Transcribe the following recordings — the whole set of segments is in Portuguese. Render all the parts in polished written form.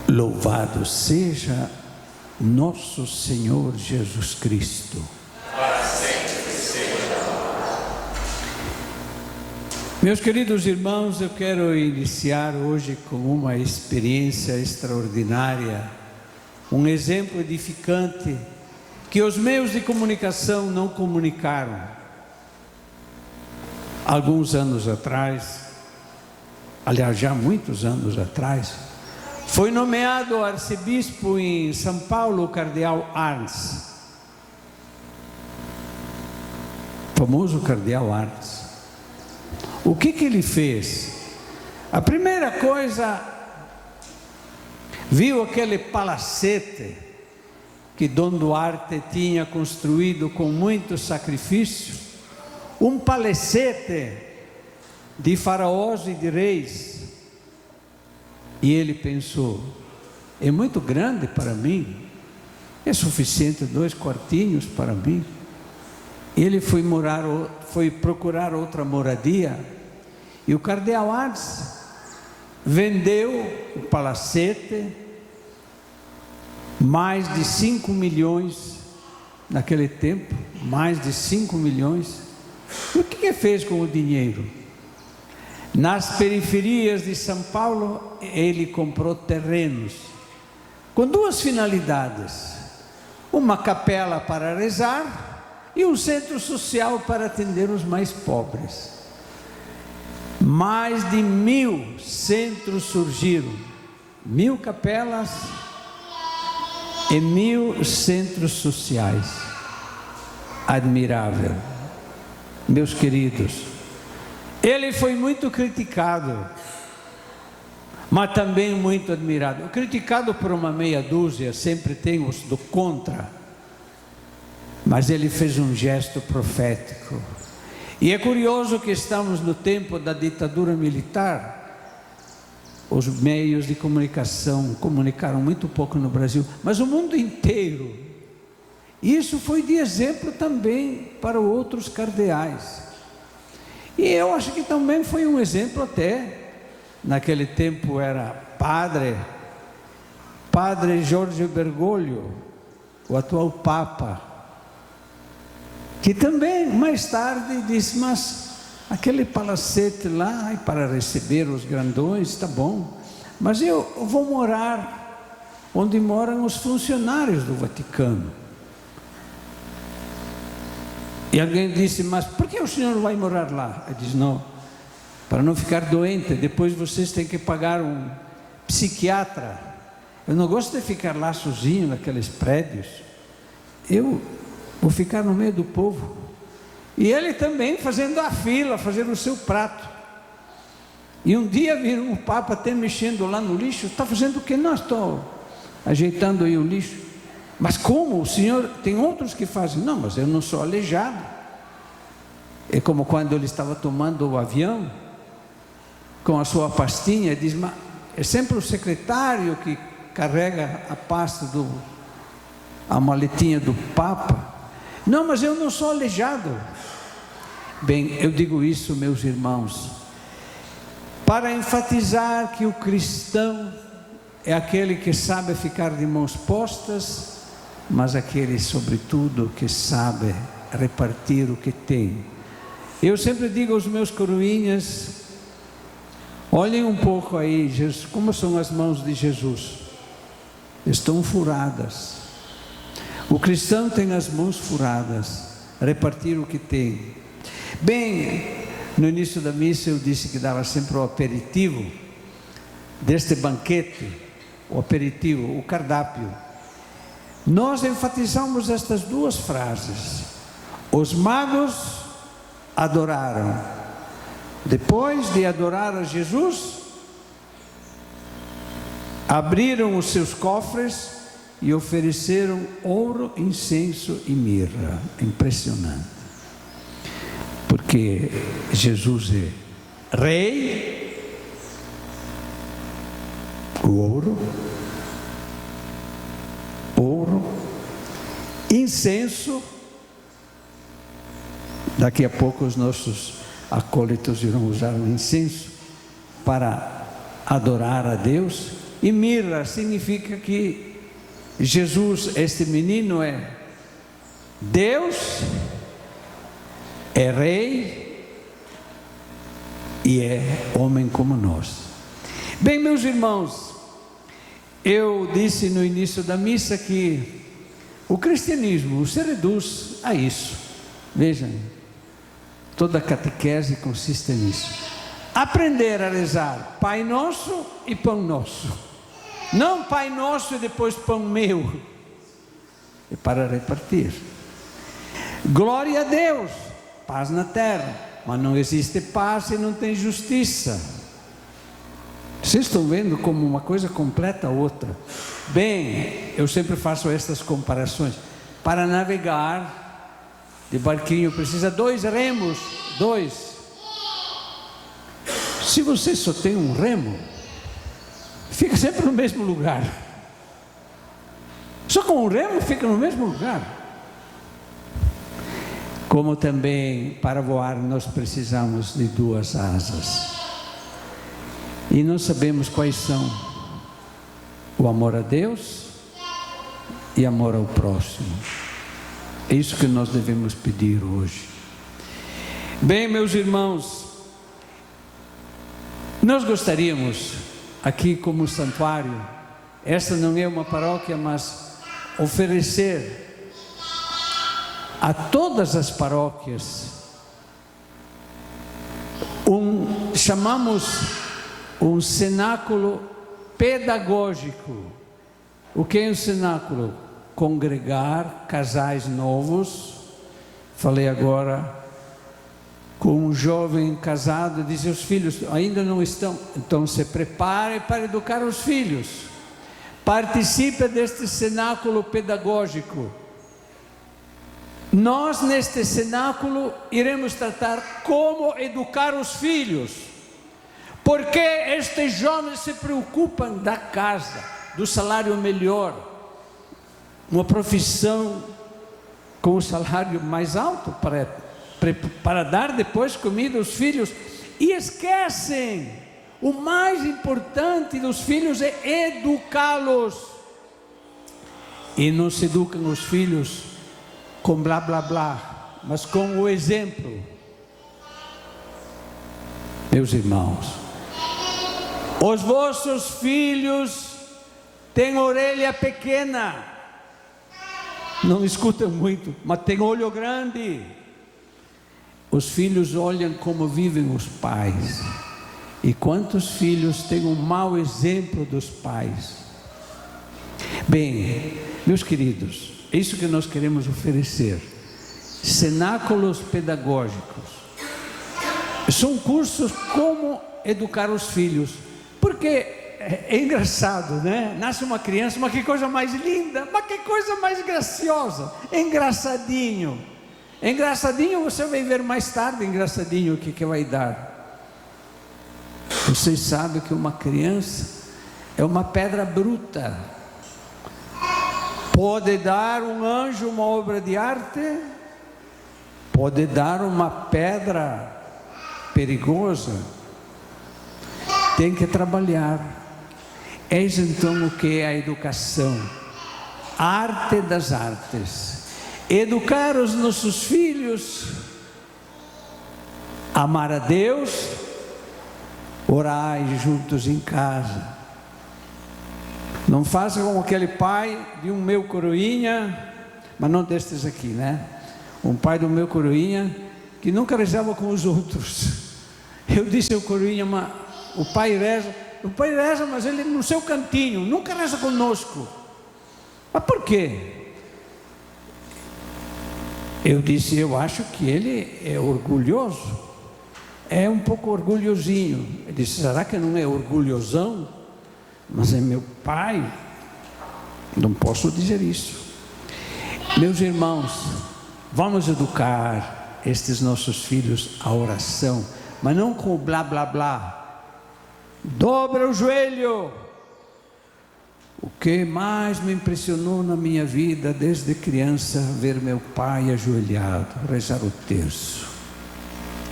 Louvado seja nosso Senhor Jesus Cristo. Para sempre seja. Meus queridos irmãos, eu quero iniciar hoje com uma experiência extraordinária, um exemplo edificante que os meios de comunicação não comunicaram. Alguns anos atrás, aliás, já muitos anos atrás, foi nomeado arcebispo em São Paulo o cardeal Arns, famoso cardeal Arns. O que ele fez? A primeira coisa, viu aquele palacete que Dom Duarte tinha construído com muito sacrifício, um palacete de faraós e de reis. E ele pensou, é muito grande para mim, é suficiente 2 quartinhos para mim. Ele foi procurar outra moradia, e o cardeal Arns vendeu o palacete, mais de 5 milhões, naquele tempo, mais de 5 milhões. E o que fez com o dinheiro? Nas periferias de São Paulo, ele comprou terrenos, com 2 finalidades: uma capela para rezar e um centro social para atender os mais pobres. Mais de 1000 centros surgiram, 1000 capelas e 1000 centros sociais. Admirável. Meus queridos, ele foi muito criticado, mas também muito admirado. Criticado por uma meia dúzia, sempre tem os do contra, mas ele fez um gesto profético. E é curioso que estamos no tempo da ditadura militar. Os meios de comunicação comunicaram muito pouco no Brasil, mas o mundo inteiro. Isso foi de exemplo também para outros cardeais. E eu acho que também foi um exemplo até, naquele tempo era Padre Jorge Bergoglio, o atual Papa, que também mais tarde disse, mas aquele palacete lá é para receber os grandões, está bom, mas eu vou morar onde moram os funcionários do Vaticano. E alguém disse, mas por que o senhor não vai morar lá? Ele disse, não, para não ficar doente, depois vocês têm que pagar um psiquiatra. Eu não gosto de ficar lá sozinho naqueles prédios, eu vou ficar no meio do povo. E ele também fazendo a fila, fazendo o seu prato. E um dia viram o Papa até mexendo lá no lixo. Está fazendo o que? Não, estou ajeitando aí o lixo. Mas como? O senhor, tem outros que fazem. Não, mas eu não sou aleijado. É como quando ele estava tomando o avião, com a sua pastinha, diz, mas é sempre o secretário que carrega a pasta, a maletinha do Papa. Não, mas eu não sou aleijado. Bem, eu digo isso, meus irmãos, para enfatizar que o cristão é aquele que sabe ficar de mãos postas, mas aquele, sobretudo, que sabe repartir o que tem. Eu sempre digo aos meus coroinhas, olhem um pouco aí, Jesus, como são as mãos de Jesus, estão furadas. O cristão tem as mãos furadas, repartir o que tem. Bem, no início da missa eu disse que dava sempre o aperitivo deste banquete, o aperitivo, o cardápio. Nós enfatizamos estas 2 frases. Os magos adoraram. Depois de adorar a Jesus, abriram os seus cofres e ofereceram ouro, incenso e mirra. Impressionante. Porque Jesus é rei, o ouro, incenso. Daqui a pouco os nossos acólitos irão usar o incenso para adorar a Deus, E mirra significa que Jesus, este menino, é Deus, é rei e é homem como nós. Bem, meus irmãos, eu disse no início da missa que o cristianismo se reduz a isso. Vejam, toda a catequese consiste nisso. Aprender a rezar Pai Nosso e Pão Nosso. Não Pai Nosso e depois Pão Meu. É para repartir. Glória a Deus, paz na terra. Mas não existe paz se não tem justiça. Vocês estão vendo como uma coisa completa a outra. Bem, eu sempre faço estas comparações. Para navegar de barquinho precisa 2 remos. 2. Se você só tem um remo, fica sempre no mesmo lugar. Só com um remo fica no mesmo lugar. Como também para voar nós precisamos de 2 asas. E não sabemos quais são o amor a Deus e amor ao próximo. É isso que nós devemos pedir hoje. Bem, meus irmãos, nós gostaríamos aqui como santuário, esta não é uma paróquia, mas oferecer a todas as paróquias chamamos um cenáculo pedagógico. O que é um cenáculo? Congregar casais novos. Falei agora com um jovem casado, diz: os filhos ainda não estão, então se prepare para educar os filhos. Participe deste cenáculo pedagógico. Nós neste cenáculo iremos tratar como educar os filhos. Porque estes jovens se preocupam da casa, do salário melhor, uma profissão com o salário mais alto para dar depois comida aos filhos, e esquecem, o mais importante dos filhos é educá-los. E não se educam os filhos com blá blá blá, mas com o exemplo. Meus irmãos, os vossos filhos têm orelha pequena, não escutam muito, mas têm olho grande. Os filhos olham como vivem os pais. E quantos filhos têm um mau exemplo dos pais? Bem, meus queridos, é isso que nós queremos oferecer. Cenáculos pedagógicos. São cursos como educar os filhos. Porque é engraçado, né? Nasce uma criança, mas que coisa mais linda, mas que coisa mais graciosa, engraçadinho. Engraçadinho você vai ver mais tarde, engraçadinho o que vai dar. Vocês sabem que uma criança é uma pedra bruta. Pode dar um anjo, uma obra de arte, pode dar uma pedra perigosa. Tem que trabalhar. Eis então o que é a educação, a arte das artes. Educar os nossos filhos, amar a Deus, orar juntos em casa. Não faça como aquele pai de um meu coroinha, mas não destes aqui, né? Um pai do meu coroinha que nunca rezava com os outros. Eu disse ao coroinha, mas o pai reza, mas ele no seu cantinho, nunca reza conosco. Mas por quê? Eu disse, eu acho que ele é orgulhoso, é um pouco orgulhosinho. Ele disse, será que não é orgulhosão? Mas é meu pai, não posso dizer isso. Meus irmãos, vamos educar estes nossos filhos à oração, mas não com o blá blá blá. Dobra o joelho. O que mais me impressionou na minha vida desde criança, ver meu pai ajoelhado, rezar o terço.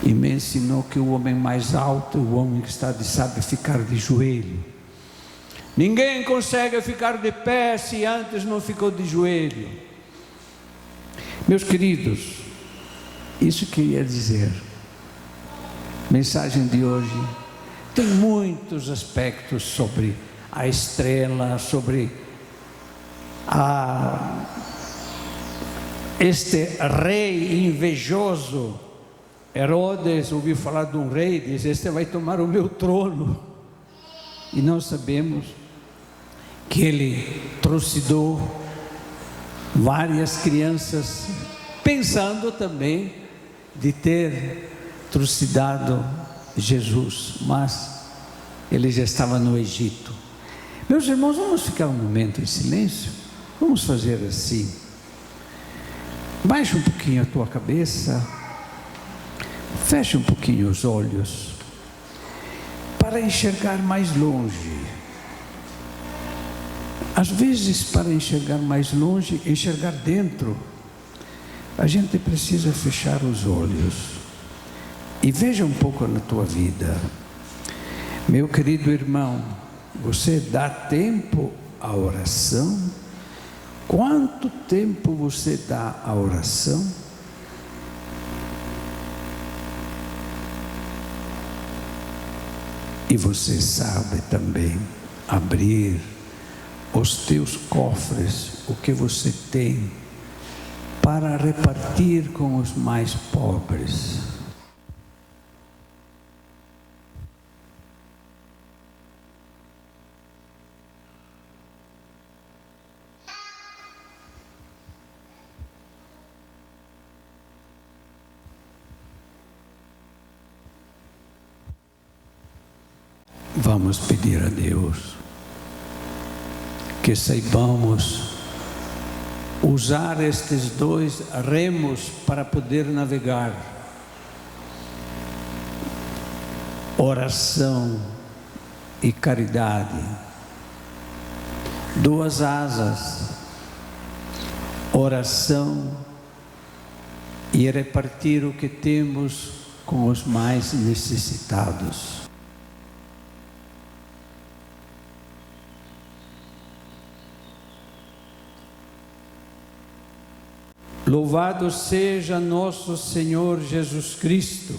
E me ensinou que o homem mais alto é o homem que sabe ficar de joelho. Ninguém consegue ficar de pé se antes não ficou de joelho. Meus queridos, isso que eu ia dizer. Mensagem de hoje tem muitos aspectos sobre a estrela, sobre este rei invejoso. Herodes ouviu falar de um rei, diz: este vai tomar o meu trono. E nós sabemos que ele trucidou várias crianças, pensando também de ter trucidado Jesus, mas ele já estava no Egito. Meus irmãos, vamos ficar um momento em silêncio. Vamos fazer assim: baixa um pouquinho a tua cabeça, feche um pouquinho os olhos, para enxergar mais longe. Às vezes, para enxergar mais longe, enxergar dentro, a gente precisa fechar os olhos. E veja um pouco na tua vida. Meu querido irmão, você dá tempo à oração? Quanto tempo você dá à oração? E você sabe também abrir os teus cofres, o que você tem, para repartir com os mais pobres. Vamos pedir a Deus que saibamos usar estes dois remos para poder navegar. Oração e caridade. Duas asas. Oração e repartir o que temos com os mais necessitados. Louvado seja nosso Senhor Jesus Cristo,